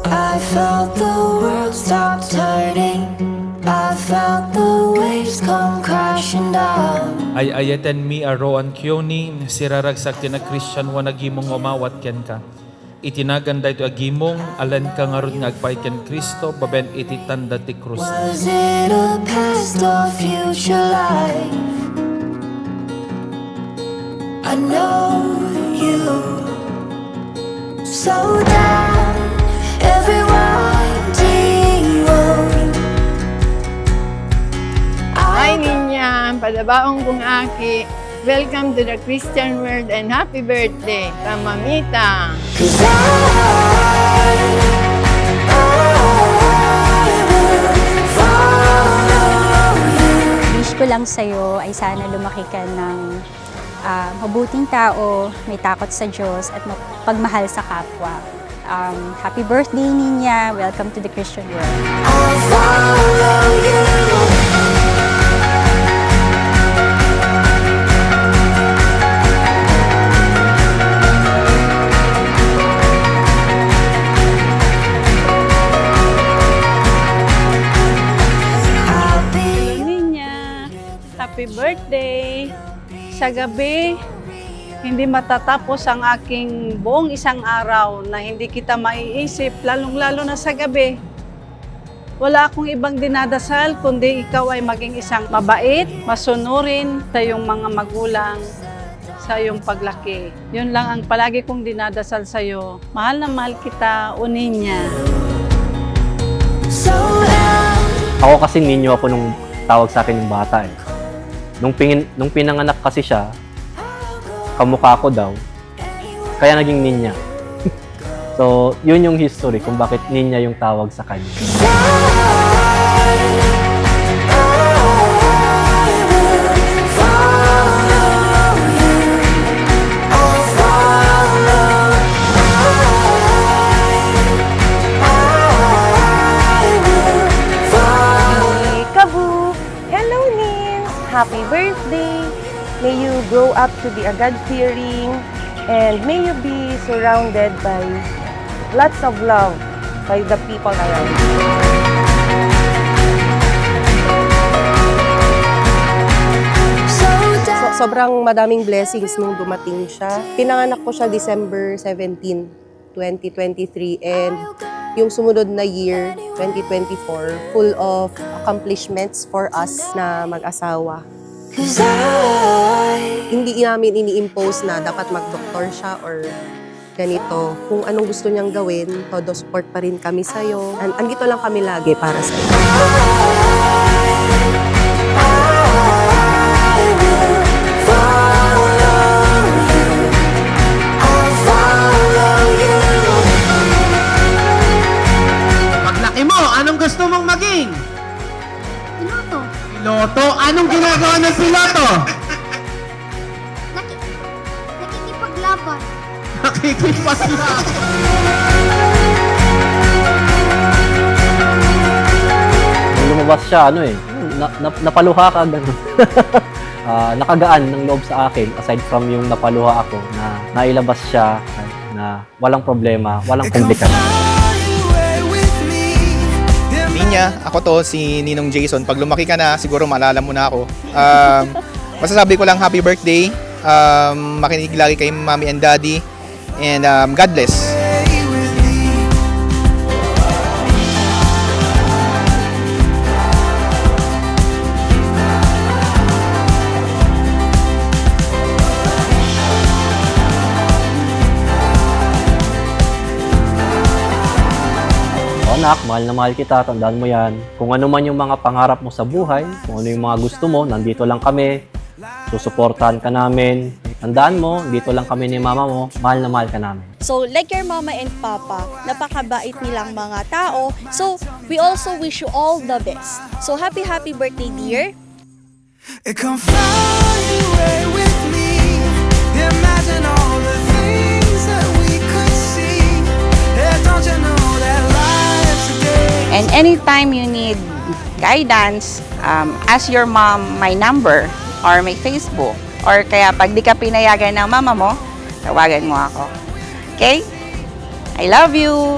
I felt the world stop turning. I felt the waves come crashing down. Ay ayaten mi aroan kyoni, siraragsak na Christian wa nagimong umawat ken ka. Itinagan ito agimong, alan ka nga ron nga agpait ken Kristo, baben iti tanda ti krus. Was it a past or future life? I know you slow down every winding road. Hi Ninya, padabaong kong aki. Welcome to the Christian world and happy birthday, Mamita. 'Cause I will follow you. Wish ko lang sa'yo ay sana lumaki ka ng mabuting tao, may takot sa Diyos at pagmahal sa kapwa. Happy birthday, Ninya! Welcome to the Christian world. I'll follow you. Ninya, happy birthday. Sa gabi, hindi matatapos ang aking buong isang araw na hindi kita maiisip, lalong-lalo na sa gabi. Wala akong ibang dinadasal, kundi ikaw ay maging isang mabait, masunurin sa iyong mga magulang, sa iyong paglaki. Yun lang ang palagi kong dinadasal sa iyo. Mahal na mahal kita, Uninya. So Ako kasi ninyo ako nung tawag sa akin ng bata eh. Nung pinanganak kasi siya, kamukha ko daw, kaya naging Ninya. So, yun yung history kung bakit Ninya yung tawag sa kanya. Kabu! Hello, Nins! Happy birthday! May you grow up to be a God-fearing and may you be surrounded by lots of love by the people around you. Sobrang madaming blessings nung dumating siya. Pinanganak ko siya December 17, 2023 and yung sumunod na year, 2024, full of accomplishments for us na mag-asawa. Hindi namin ini-impose na dapat mag-doktor siya or ganito. Kung anong gusto niyang gawin, todo support pa rin kami sa'yo. Andito lang kami lagi para sa'yo. Paglaki mo, anong gusto mong maging? Piloto. Piloto? Anong ginagawa ng piloto? Nakikipaglaban. Nakikipaglaban. Nung lumabas siya, napaluha ka, gano'n. Nakagaan ng loob sa akin, aside from yung napaluha ako, na nailabas siya, na walang problema, walang komplikasyon. Ninya, ako to, si Ninong Jason. Pag lumaki ka na, siguro maalala mo na ako. Masasabi ko lang happy birthday. Makinig lagi kay Mommy and Daddy. And God bless. Anak, mahal na mahal kita, tandaan mo yan. Kung ano man yung mga pangarap mo sa buhay, kung ano yung mga gusto mo, nandito lang kami. Susuportahan ka namin. Tandaan mo, dito lang kami ni mama mo, mahal na mahal ka namin. So, like your mama and papa, napakabait nilang mga tao. So, we also wish you all the best. So, happy birthday, dear. Come fly away with me. Imagine all the things that we could see. Yeah, don't you know that life's a game? And anytime you need guidance, ask your mom my number or my Facebook. Or kaya pag di ka pinayagan ng mama mo, tawagan mo ako. Okay? I love you!